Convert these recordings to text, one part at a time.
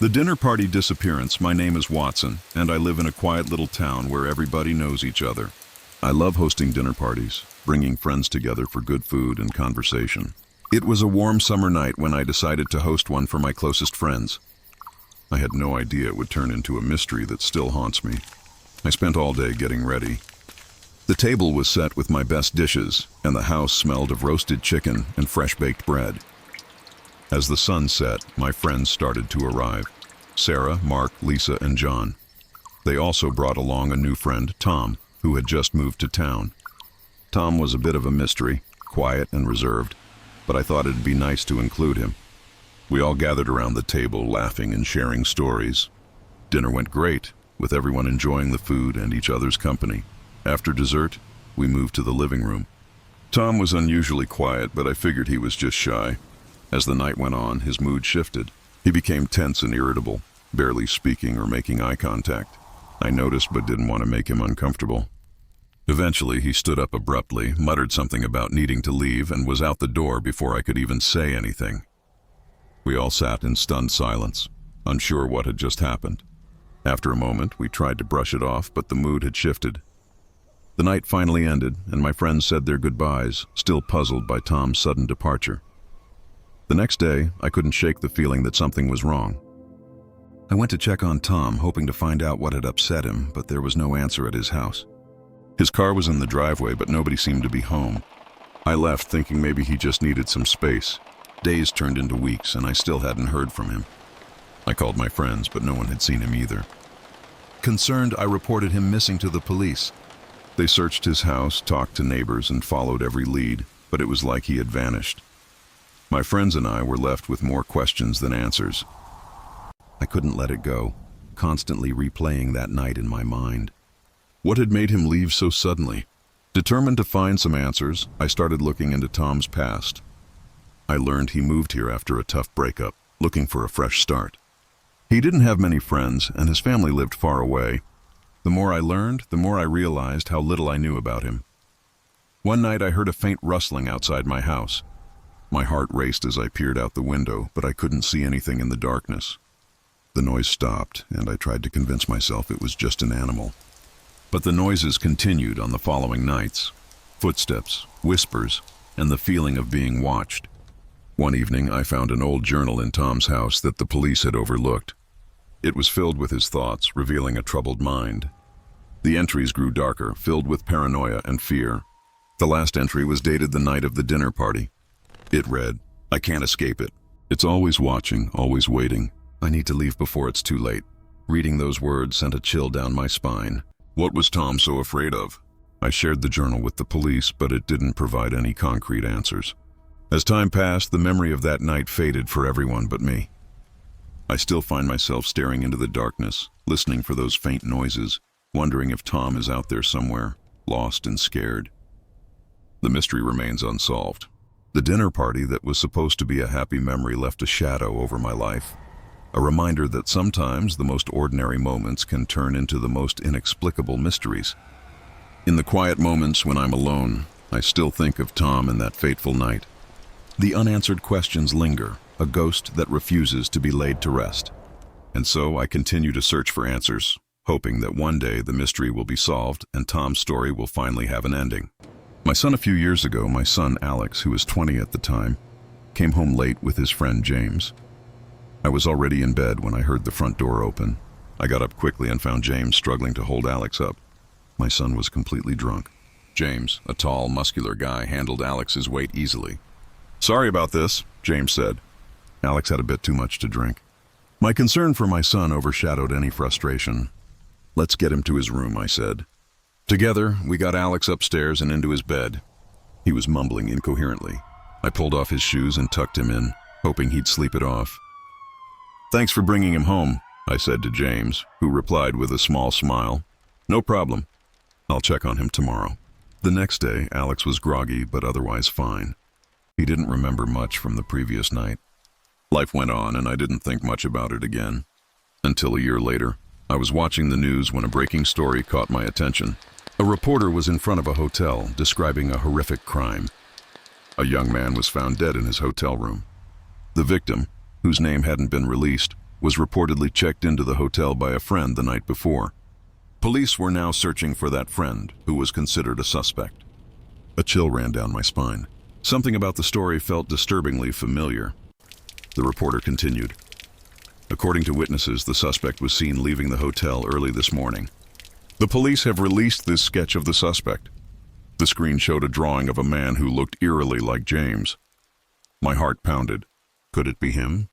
The dinner party disappearance. My name is Watson, and I live in a quiet little town where everybody knows each other. I love hosting dinner parties, bringing friends together for good food and conversation. It was a warm summer night when I decided to host one for my closest friends. I had no idea it would turn into a mystery that still haunts me. I spent all day getting ready. The table was set with my best dishes, and the house smelled of roasted chicken and fresh-baked bread. As the sun set, my friends started to arrive. Sarah, Mark, Lisa, and John. They also brought along a new friend, Tom, who had just moved to town. Tom was a bit of a mystery, quiet and reserved, but I thought it'd be nice to include him. We all gathered around the table, laughing and sharing stories. Dinner went great, with everyone enjoying the food and each other's company. After dessert, we moved to the living room. Tom was unusually quiet, but I figured he was just shy. As the night went on, his mood shifted. He became tense and irritable, barely speaking or making eye contact. I noticed but didn't want to make him uncomfortable. Eventually, he stood up abruptly, muttered something about needing to leave, and was out the door before I could even say anything. We all sat in stunned silence, unsure what had just happened. After a moment, we tried to brush it off, but the mood had shifted. The night finally ended, and my friends said their goodbyes, still puzzled by Tom's sudden departure. The next day, I couldn't shake the feeling that something was wrong. I went to check on Tom, hoping to find out what had upset him, but there was no answer at his house. His car was in the driveway, but nobody seemed to be home. I left, thinking maybe he just needed some space. Days turned into weeks, and I still hadn't heard from him. I called my friends, but no one had seen him either. Concerned, I reported him missing to the police. They searched his house, talked to neighbors, and followed every lead, but it was like he had vanished. My friends and I were left with more questions than answers. I couldn't let it go, constantly replaying that night in my mind. What had made him leave so suddenly? Determined to find some answers, I started looking into Tom's past. I learned he moved here after a tough breakup, looking for a fresh start. He didn't have many friends, and his family lived far away. The more I learned, the more I realized how little I knew about him. One night I heard a faint rustling outside my house. My heart raced as I peered out the window, but I couldn't see anything in the darkness. The noise stopped, and I tried to convince myself it was just an animal. But the noises continued on the following nights. Footsteps, whispers, and the feeling of being watched. One evening, I found an old journal in Tom's house that the police had overlooked. It was filled with his thoughts, revealing a troubled mind. The entries grew darker, filled with paranoia and fear. The last entry was dated the night of the dinner party. It read, "I can't escape it. It's always watching, always waiting. I need to leave before it's too late." Reading those words sent a chill down my spine. What was Tom so afraid of? I shared the journal with the police, but it didn't provide any concrete answers. As time passed, the memory of that night faded for everyone but me. I still find myself staring into the darkness, listening for those faint noises, wondering if Tom is out there somewhere, lost and scared. The mystery remains unsolved. The dinner party that was supposed to be a happy memory left a shadow over my life. A reminder that sometimes the most ordinary moments can turn into the most inexplicable mysteries. In the quiet moments when I'm alone, I still think of Tom and that fateful night. The unanswered questions linger, a ghost that refuses to be laid to rest. And so I continue to search for answers, hoping that one day the mystery will be solved and Tom's story will finally have an ending. A few years ago, my son Alex, who was 20 at the time, came home late with his friend James. I was already in bed when I heard the front door open. I got up quickly and found James struggling to hold Alex up. My son was completely drunk. James, a tall, muscular guy, handled Alex's weight easily. "Sorry about this," James said. Alex had a bit too much to drink. My concern for my son overshadowed any frustration. "Let's get him to his room," I said. Together, we got Alex upstairs and into his bed. He was mumbling incoherently. I pulled off his shoes and tucked him in, hoping he'd sleep it off. "Thanks for bringing him home," I said to James, who replied with a small smile. "No problem. I'll check on him tomorrow." The next day, Alex was groggy but otherwise fine. He didn't remember much from the previous night. Life went on, and I didn't think much about it again. Until a year later, I was watching the news when a breaking story caught my attention. A reporter was in front of a hotel describing a horrific crime. A young man was found dead in his hotel room. The victim, whose name hadn't been released, was reportedly checked into the hotel by a friend the night before. Police were now searching for that friend, who was considered a suspect. A chill ran down my spine. Something about the story felt disturbingly familiar. The reporter continued. According to witnesses, the suspect was seen leaving the hotel early this morning. The police have released this sketch of the suspect. The screen showed a drawing of a man who looked eerily like James. My heart pounded. Could it be him?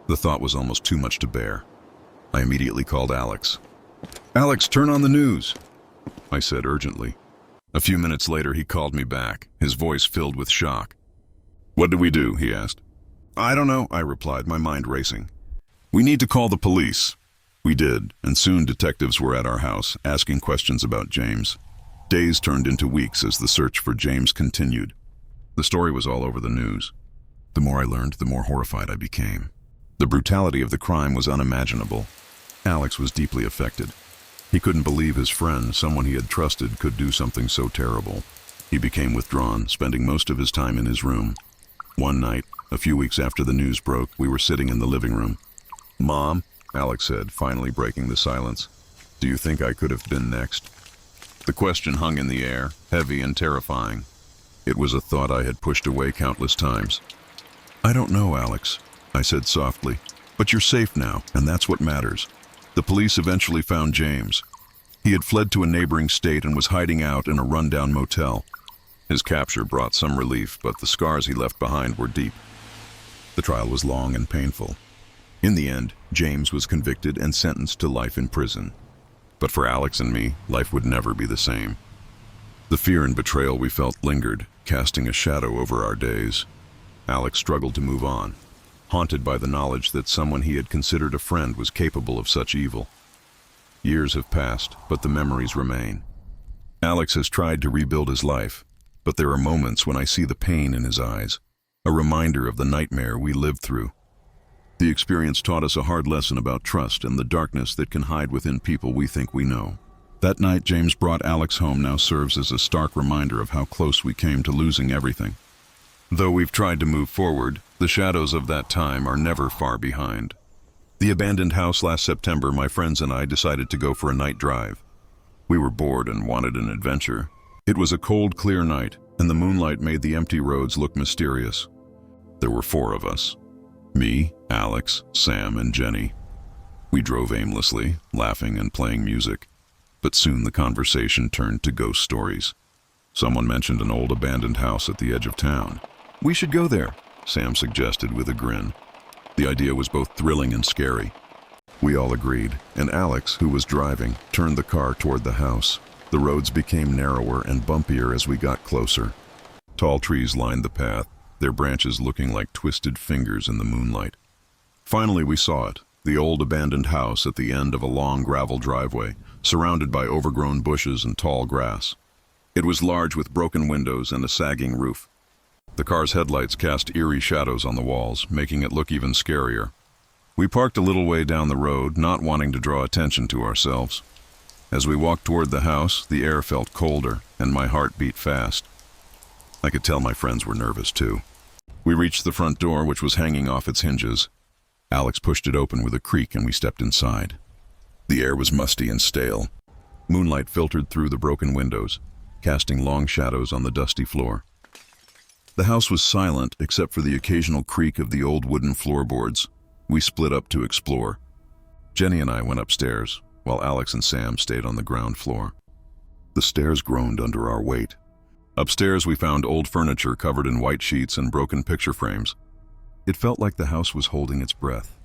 The thought was almost too much to bear. I immediately called Alex. "Alex, turn on the news," I said urgently. A few minutes later, he called me back, his voice filled with shock. "What do we do?" he asked. "I don't know," I replied, my mind racing. "We need to call the police." We did, and soon detectives were at our house, asking questions about James. Days turned into weeks as the search for James continued. The story was all over the news. The more I learned, the more horrified I became. The brutality of the crime was unimaginable. Alex was deeply affected. He couldn't believe his friend, someone he had trusted, could do something so terrible. He became withdrawn, spending most of his time in his room. One night, a few weeks after the news broke, we were sitting in the living room. "Mom," Alex said, finally breaking the silence, "do you think I could have been next?" The question hung in the air, heavy and terrifying. It was a thought I had pushed away countless times. "I don't know, Alex," I said softly, "but you're safe now, and that's what matters." The police eventually found James. He had fled to a neighboring state and was hiding out in a rundown motel. His capture brought some relief, but the scars he left behind were deep. The trial was long and painful. In the end, James was convicted and sentenced to life in prison. But for Alex and me, life would never be the same. The fear and betrayal we felt lingered, casting a shadow over our days. Alex struggled to move on, haunted by the knowledge that someone he had considered a friend was capable of such evil. Years have passed, but the memories remain. Alex has tried to rebuild his life, but there are moments when I see the pain in his eyes, a reminder of the nightmare we lived through. The experience taught us a hard lesson about trust and the darkness that can hide within people we think we know. That night James brought Alex home now serves as a stark reminder of how close we came to losing everything. Though we've tried to move forward, the shadows of that time are never far behind. The abandoned house last September, my friends and I decided to go for a night drive. We were bored and wanted an adventure. It was a cold, clear night, and the moonlight made the empty roads look mysterious. There were 4 of us. Me, Alex, Sam, and Jenny. We drove aimlessly, laughing and playing music. But soon the conversation turned to ghost stories. Someone mentioned an old abandoned house at the edge of town. "We should go there," Sam suggested with a grin. The idea was both thrilling and scary. We all agreed, and Alex, who was driving, turned the car toward the house. The roads became narrower and bumpier as we got closer. Tall trees lined the path, their branches looking like twisted fingers in the moonlight. Finally we saw it, the old abandoned house at the end of a long gravel driveway, surrounded by overgrown bushes and tall grass. It was large with broken windows and a sagging roof. The car's headlights cast eerie shadows on the walls, making it look even scarier. We parked a little way down the road, not wanting to draw attention to ourselves. As we walked toward the house, the air felt colder, and my heart beat fast. I could tell my friends were nervous too. We reached the front door, which was hanging off its hinges. Alex pushed it open with a creak and we stepped inside. The air was musty and stale. Moonlight filtered through the broken windows, casting long shadows on the dusty floor. The house was silent except for the occasional creak of the old wooden floorboards. We split up to explore. Jenny and I went upstairs, while Alex and Sam stayed on the ground floor. The stairs groaned under our weight. Upstairs we found old furniture covered in white sheets and broken picture frames. It felt like the house was holding its breath.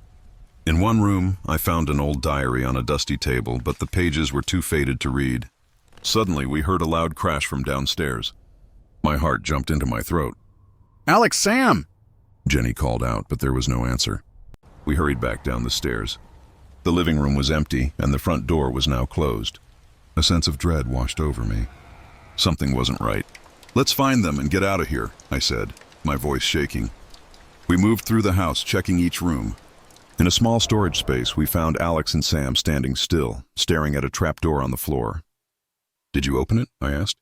In one room, I found an old diary on a dusty table, but the pages were too faded to read. Suddenly, we heard a loud crash from downstairs. My heart jumped into my throat. "Alex, Sam!" Jenny called out, but there was no answer. We hurried back down the stairs. The living room was empty, and the front door was now closed. A sense of dread washed over me. Something wasn't right. "Let's find them and get out of here," I said, my voice shaking. We moved through the house, checking each room. In a small storage space, we found Alex and Sam standing still, staring at a trapdoor on the floor. "Did you open it?" I asked.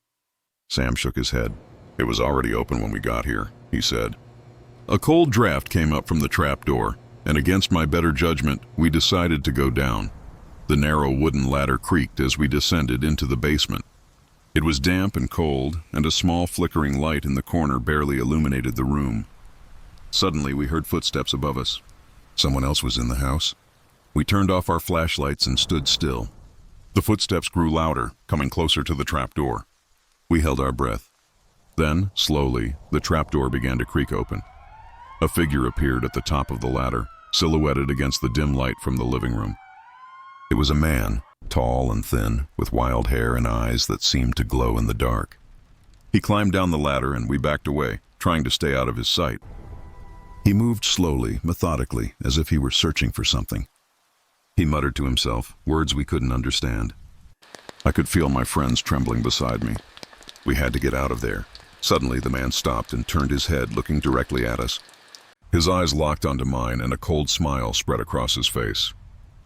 Sam shook his head. "It was already open when we got here," he said. A cold draft came up from the trapdoor. and against my better judgment, we decided to go down. The narrow wooden ladder creaked as we descended into the basement. It was damp and cold, and a small flickering light in the corner barely illuminated the room. Suddenly, we heard footsteps above us. Someone else was in the house. We turned off our flashlights and stood still. The footsteps grew louder, coming closer to the trapdoor. We held our breath. Then, slowly, the trapdoor began to creak open. A figure appeared at the top of the ladder, silhouetted against the dim light from the living room. It was a man, tall and thin, with wild hair and eyes that seemed to glow in the dark. He climbed down the ladder and we backed away, trying to stay out of his sight. He moved slowly, methodically, as if he were searching for something. He muttered to himself, words we couldn't understand. I could feel my friends trembling beside me. We had to get out of there. Suddenly, the man stopped and turned his head, looking directly at us. His eyes locked onto mine and a cold smile spread across his face.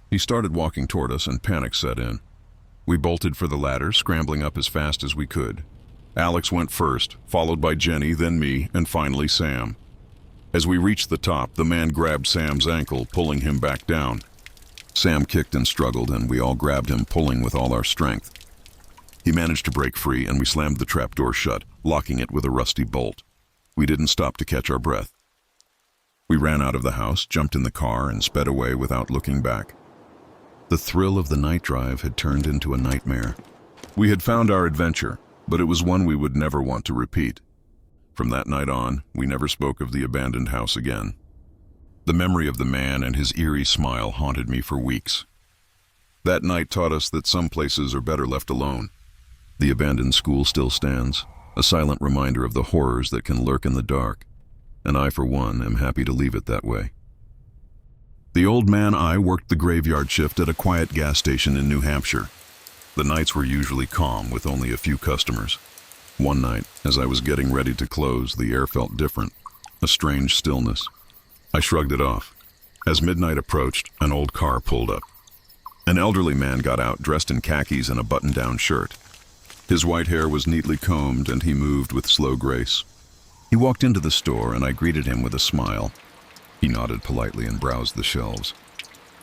He started walking toward us and panic set in. We bolted for the ladder, scrambling up as fast as we could. Alex went first, followed by Jenny, then me, and finally Sam. As we reached the top, the man grabbed Sam's ankle, pulling him back down. Sam kicked and struggled, and we all grabbed him, pulling with all our strength. He managed to break free, and we slammed the trapdoor shut, locking it with a rusty bolt. We didn't stop to catch our breath. We ran out of the house, jumped in the car, and sped away without looking back. The thrill of the night drive had turned into a nightmare. We had found our adventure, but it was one we would never want to repeat. From that night on, we never spoke of the abandoned house again. The memory of the man and his eerie smile haunted me for weeks. That night taught us that some places are better left alone. The abandoned school still stands, a silent reminder of the horrors that can lurk in the dark, and I, for one, am happy to leave it that way. The old man I worked the graveyard shift at a quiet gas station in New Hampshire. The nights were usually calm, with only a few customers. One night, as I was getting ready to close, the air felt different, a strange stillness. I shrugged it off. As midnight approached, an old car pulled up. An elderly man got out, dressed in khakis and a button-down shirt. His white hair was neatly combed, and he moved with slow grace. He walked into the store, and I greeted him with a smile. He nodded politely and browsed the shelves.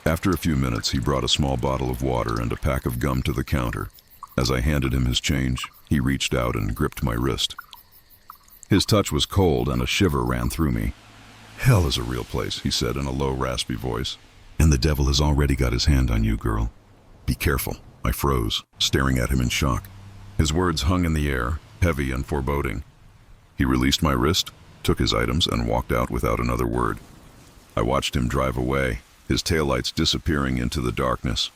After a few minutes, he brought a small bottle of water and a pack of gum to the counter. As I handed him his change, he reached out and gripped my wrist. His touch was cold, and a shiver ran through me. "Hell is a real place," he said in a low, raspy voice. "And the devil has already got his hand on you, girl. Be careful." I froze, staring at him in shock. His words hung in the air, heavy and foreboding. He released my wrist, took his items, and walked out without another word. I watched him drive away, his taillights disappearing into the darkness.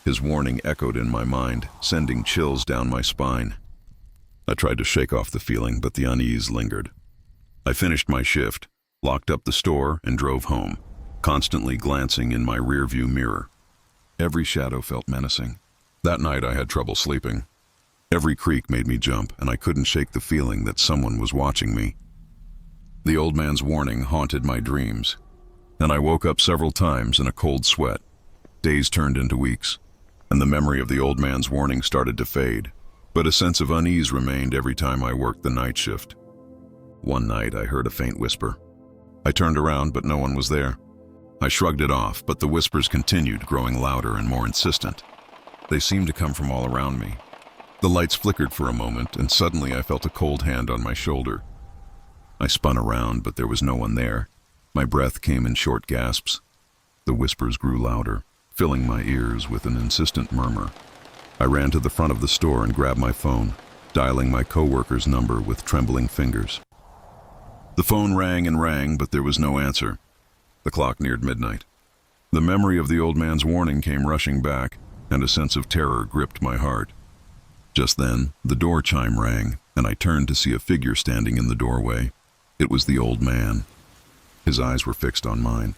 His warning echoed in my mind, sending chills down my spine. I tried to shake off the feeling, but the unease lingered. I finished my shift, locked up the store, and drove home, constantly glancing in my rearview mirror. Every shadow felt menacing. That night I had trouble sleeping. Every creak made me jump, and I couldn't shake the feeling that someone was watching me. The old man's warning haunted my dreams, and I woke up several times in a cold sweat. Days turned into weeks, and the memory of the old man's warning started to fade, but a sense of unease remained every time I worked the night shift. One night I heard a faint whisper. I turned around, but no one was there. I shrugged it off, but the whispers continued, growing louder and more insistent. They seemed to come from all around me. The lights flickered for a moment, and suddenly I felt a cold hand on my shoulder. I spun around, but there was no one there. My breath came in short gasps. The whispers grew louder, filling my ears with an insistent murmur. I ran to the front of the store and grabbed my phone, dialing my coworker's number with trembling fingers. The phone rang and rang, but there was no answer. The clock neared midnight. The memory of the old man's warning came rushing back, and a sense of terror gripped my heart. Just then, the door chime rang, and I turned to see a figure standing in the doorway. It was the old man. His eyes were fixed on mine.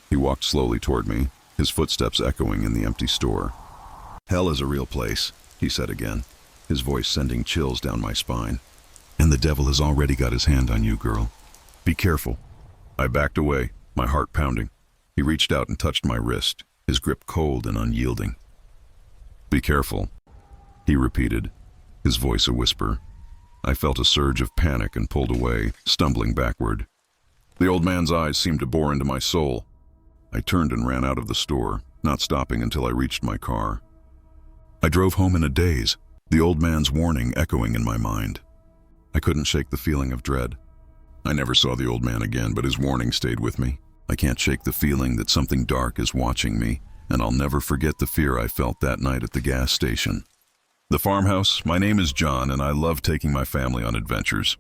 He walked slowly toward me, his footsteps echoing in the empty store. "Hell is a real place," he said again, his voice sending chills down my spine. "And the devil has already got his hand on you, girl. Be careful." I backed away, my heart pounding. He reached out and touched my wrist, his grip cold and unyielding. "Be careful," he repeated, his voice a whisper. I felt a surge of panic and pulled away, stumbling backward. The old man's eyes seemed to bore into my soul. I turned and ran out of the store, not stopping until I reached my car. I drove home in a daze, the old man's warning echoing in my mind. I couldn't shake the feeling of dread. I never saw the old man again, but his warning stayed with me. I can't shake the feeling that something dark is watching me, and I'll never forget the fear I felt that night at the gas station. The farmhouse. My name is John, and I love taking my family on adventures.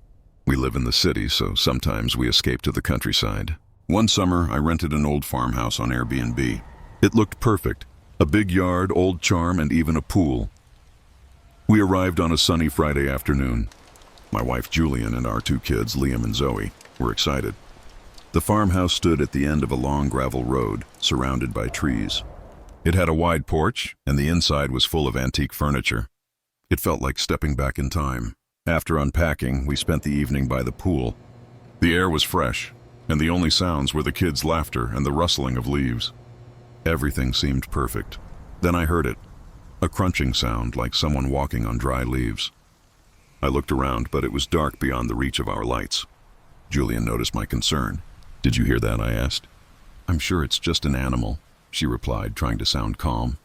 We live in the city, so sometimes we escape to the countryside. One summer, I rented an old farmhouse on Airbnb. It looked perfect. A big yard, old charm, and even a pool. We arrived on a sunny Friday afternoon. My wife Julian and our 2 kids, Liam and Zoe, were excited. The farmhouse stood at the end of a long gravel road, surrounded by trees. It had a wide porch, and the inside was full of antique furniture. It felt like stepping back in time. After unpacking, we spent the evening by the pool. The air was fresh, and the only sounds were the kids' laughter and the rustling of leaves. Everything seemed perfect. Then I heard it, a crunching sound like someone walking on dry leaves. I looked around, but it was dark beyond the reach of our lights. Julian noticed my concern. "Did you hear that?" I asked. "I'm sure it's just an animal," she replied, trying to sound calm.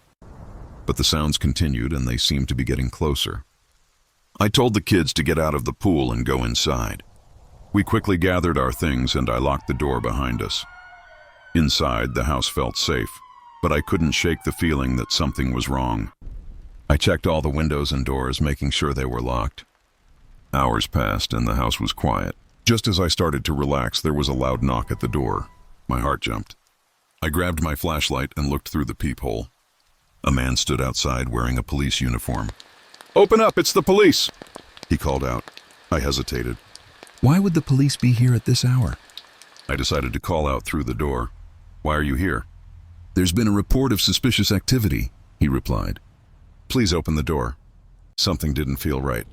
But the sounds continued, and they seemed to be getting closer. I told the kids to get out of the pool and go inside. We quickly gathered our things, and I locked the door behind us. Inside, the house felt safe, but I couldn't shake the feeling that something was wrong. I checked all the windows and doors, making sure they were locked. Hours passed, and the house was quiet. Just as I started to relax, there was a loud knock at the door. My heart jumped. I grabbed my flashlight and looked through the peephole. A man stood outside wearing a police uniform. "Open up, it's the police!" he called out. I hesitated. Why would the police be here at this hour? I decided to call out through the door. "Why are you here?" There's been a report of suspicious activity, he replied. "Please open the door." Something didn't feel right.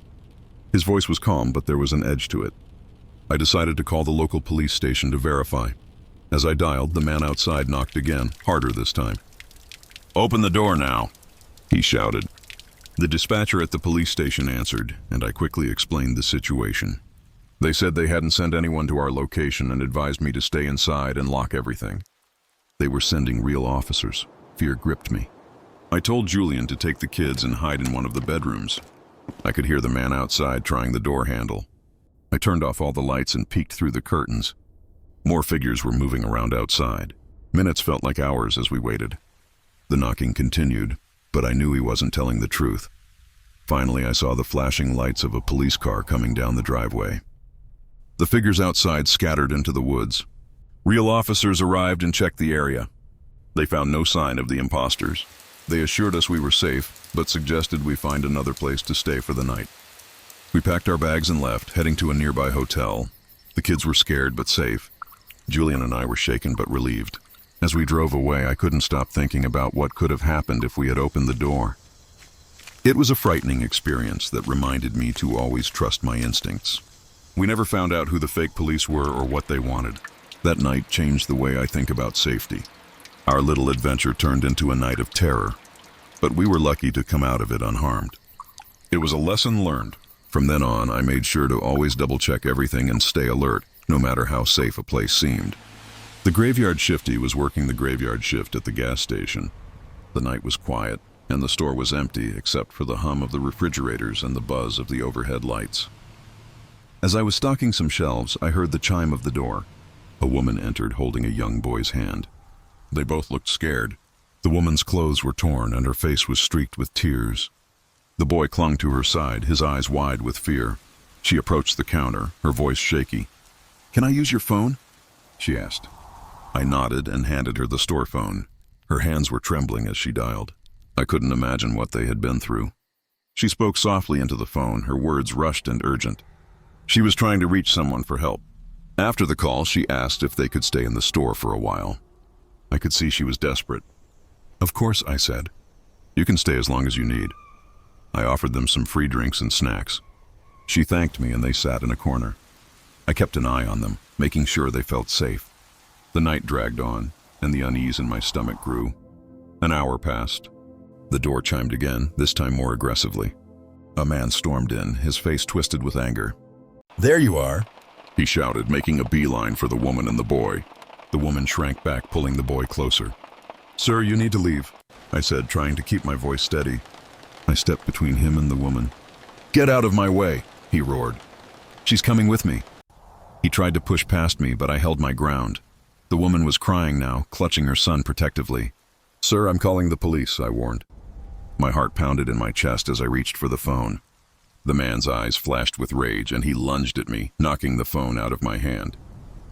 His voice was calm, but there was an edge to it. I decided to call the local police station to verify. As I dialed, the man outside knocked again, harder this time. "Open the door now," he shouted. The dispatcher at the police station answered, and I quickly explained the situation. They said they hadn't sent anyone to our location and advised me to stay inside and lock everything. They were sending real officers. Fear gripped me. I told Julian to take the kids and hide in one of the bedrooms. I could hear the man outside trying the door handle. I turned off all the lights and peeked through the curtains. More figures were moving around outside. Minutes felt like hours as we waited. The knocking continued, but I knew he wasn't telling the truth. Finally, I saw the flashing lights of a police car coming down the driveway. The figures outside scattered into the woods. Real officers arrived and checked the area. They found no sign of the imposters. They assured us we were safe, but suggested we find another place to stay for the night. We packed our bags and left, heading to a nearby hotel. The kids were scared but safe. Julian and I were shaken but relieved. As we drove away, I couldn't stop thinking about what could have happened if we had opened the door. It was a frightening experience that reminded me to always trust my instincts. We never found out who the fake police were or what they wanted. That night changed the way I think about safety. Our little adventure turned into a night of terror, but we were lucky to come out of it unharmed. It was a lesson learned. From then on, I made sure to always double-check everything and stay alert, no matter how safe a place seemed. The graveyard shifty was working the graveyard shift at the gas station. The night was quiet, and the store was empty except for the hum of the refrigerators and the buzz of the overhead lights. As I was stocking some shelves, I heard the chime of the door. A woman entered holding a young boy's hand. They both looked scared. The woman's clothes were torn and her face was streaked with tears. The boy clung to her side, his eyes wide with fear. She approached the counter, her voice shaky. "Can I use your phone?" she asked. I nodded and handed her the store phone. Her hands were trembling as she dialed. I couldn't imagine what they had been through. She spoke softly into the phone, her words rushed and urgent. She was trying to reach someone for help. After the call, she asked if they could stay in the store for a while. I could see she was desperate. "Of course," I said. "You can stay as long as you need." I offered them some free drinks and snacks. She thanked me and they sat in a corner. I kept an eye on them, making sure they felt safe. The night dragged on, and the unease in my stomach grew. An hour passed. The door chimed again, this time more aggressively. A man stormed in, his face twisted with anger. There you are, he shouted, making a beeline for the woman and the boy. The woman shrank back, pulling the boy closer. "Sir, you need to leave," I said, trying to keep my voice steady. I stepped between him and the woman. "Get out of my way," he roared. "She's coming with me." He tried to push past me, but I held my ground. The woman was crying now, clutching her son protectively. "Sir, I'm calling the police," I warned. My heart pounded in my chest as I reached for the phone. The man's eyes flashed with rage, and he lunged at me, knocking the phone out of my hand.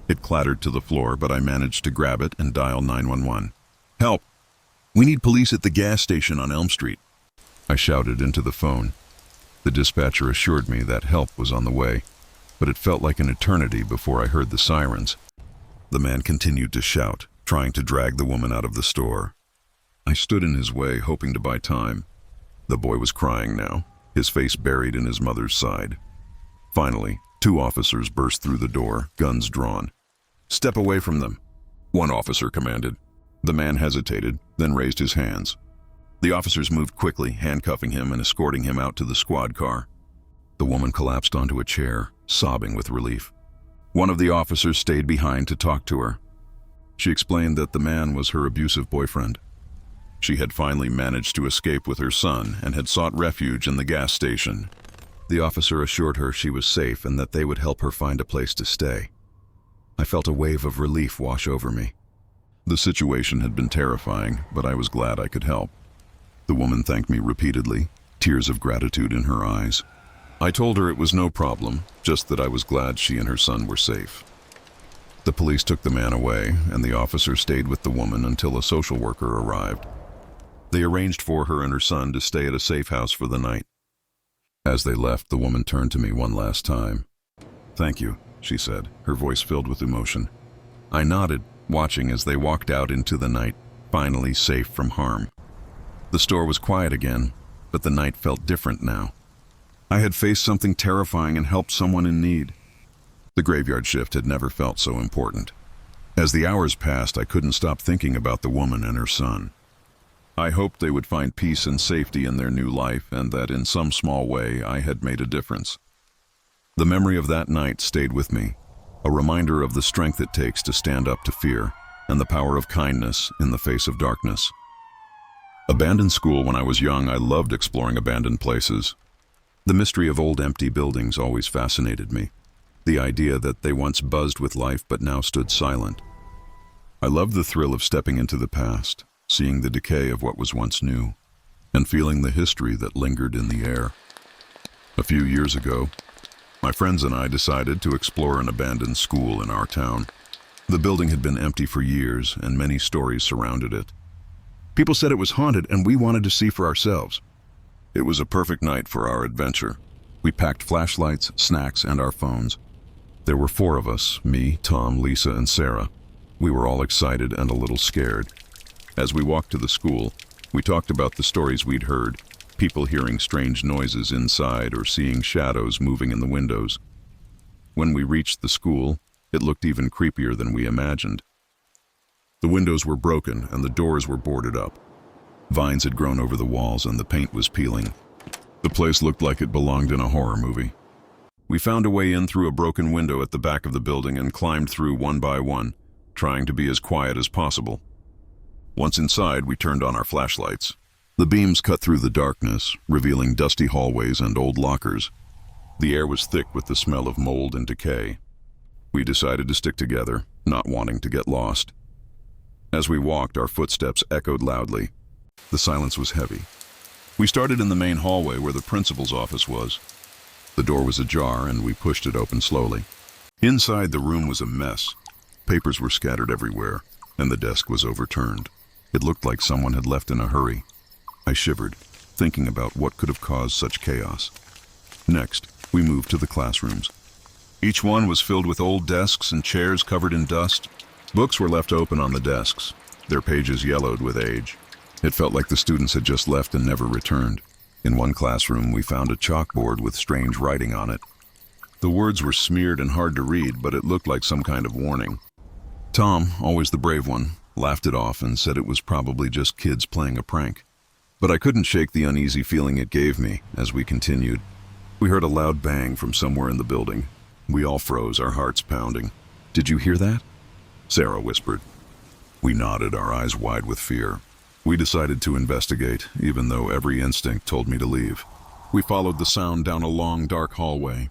It clattered to the floor, but I managed to grab it and dial 911. "Help! We need police at the gas station on Elm Street," I shouted into the phone. The dispatcher assured me that help was on the way, but it felt like an eternity before I heard the sirens. The man continued to shout, trying to drag the woman out of the store. I stood in his way, hoping to buy time. The boy was crying now, his face buried in his mother's side. Finally, 2 officers burst through the door, guns drawn. "Step away from them," one officer commanded. The man hesitated, then raised his hands. The officers moved quickly, handcuffing him and escorting him out to the squad car. The woman collapsed onto a chair, sobbing with relief. One of the officers stayed behind to talk to her. She explained that the man was her abusive boyfriend. She had finally managed to escape with her son and had sought refuge in the gas station. The officer assured her she was safe and that they would help her find a place to stay. I felt a wave of relief wash over me. The situation had been terrifying, but I was glad I could help. The woman thanked me repeatedly, tears of gratitude in her eyes. I told her it was no problem, just that I was glad she and her son were safe. The police took the man away, and the officer stayed with the woman until a social worker arrived. They arranged for her and her son to stay at a safe house for the night. As they left, the woman turned to me one last time. "Thank you," she said, her voice filled with emotion. I nodded, watching as they walked out into the night, finally safe from harm. The store was quiet again, but the night felt different now. I had faced something terrifying and helped someone in need. The graveyard shift had never felt so important. As the hours passed, I couldn't stop thinking about the woman and her son. I hoped they would find peace and safety in their new life, and that in some small way I had made a difference. The memory of that night stayed with me, a reminder of the strength it takes to stand up to fear, and the power of kindness in the face of darkness. Abandoned school. When I was young, I loved exploring abandoned places. The mystery of old empty buildings always fascinated me. The idea that they once buzzed with life but now stood silent. I loved the thrill of stepping into the past, seeing the decay of what was once new, and feeling the history that lingered in the air. A few years ago, my friends and I decided to explore an abandoned school in our town. The building had been empty for years, and many stories surrounded it. People said it was haunted, and we wanted to see for ourselves. It was a perfect night for our adventure. We packed flashlights, snacks, and our phones. There were 4 of us, me, Tom, Lisa, and Sarah. We were all excited and a little scared. As we walked to the school, we talked about the stories we'd heard, people hearing strange noises inside or seeing shadows moving in the windows. When we reached the school, it looked even creepier than we imagined. The windows were broken and the doors were boarded up. Vines had grown over the walls and the paint was peeling. The place looked like it belonged in a horror movie. We found a way in through a broken window at the back of the building and climbed through one by one, trying to be as quiet as possible. Once inside, we turned on our flashlights. The beams cut through the darkness, revealing dusty hallways and old lockers. The air was thick with the smell of mold and decay. We decided to stick together, not wanting to get lost. As we walked, our footsteps echoed loudly. The silence was heavy. We started in the main hallway where the principal's office was. The door was ajar and we pushed it open slowly. Inside, the room was a mess. Papers were scattered everywhere, and the desk was overturned. It looked like someone had left in a hurry. I shivered, thinking about what could have caused such chaos. Next, we moved to the classrooms. Each one was filled with old desks and chairs covered in dust. Books were left open on the desks, their pages yellowed with age. It felt like the students had just left and never returned. In one classroom, we found a chalkboard with strange writing on it. The words were smeared and hard to read, but it looked like some kind of warning. Tom, always the brave one, laughed it off and said it was probably just kids playing a prank. But I couldn't shake the uneasy feeling it gave me as we continued. We heard a loud bang from somewhere in the building. We all froze, our hearts pounding. "Did you hear that?" Sarah whispered. We nodded, our eyes wide with fear. We decided to investigate, even though every instinct told me to leave. We followed the sound down a long, dark hallway.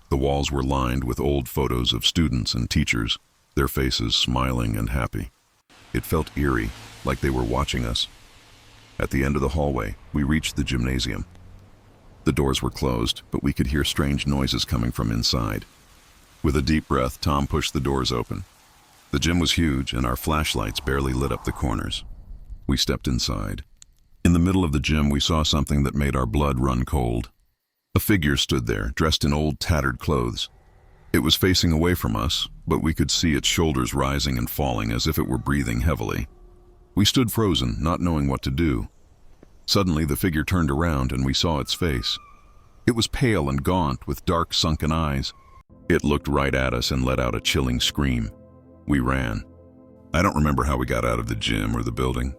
The walls were lined with old photos of students and teachers, their faces smiling and happy. It felt eerie, like they were watching us. At the end of the hallway, we reached the gymnasium. The doors were closed, but we could hear strange noises coming from inside. With a deep breath, Tom pushed the doors open. The gym was huge, and our flashlights barely lit up the corners. We stepped inside. In the middle of the gym, we saw something that made our blood run cold. A figure stood there, dressed in old, tattered clothes. It was facing away from us, but we could see its shoulders rising and falling as if it were breathing heavily. We stood frozen, not knowing what to do. Suddenly, the figure turned around and we saw its face. It was pale and gaunt, with dark, sunken eyes. It looked right at us and let out a chilling scream. We ran. I don't remember how we got out of the gym or the building.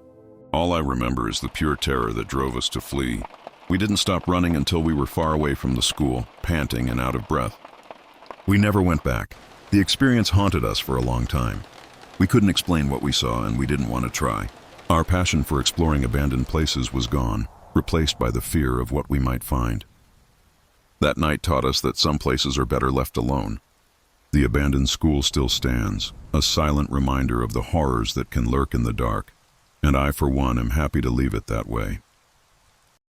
All I remember is the pure terror that drove us to flee. We didn't stop running until we were far away from the school, panting and out of breath. We never went back. The experience haunted us for a long time. We couldn't explain what we saw, and we didn't want to try. Our passion for exploring abandoned places was gone, replaced by the fear of what we might find. That night taught us that some places are better left alone. The abandoned school still stands, a silent reminder of the horrors that can lurk in the dark, and I, for one, am happy to leave it that way.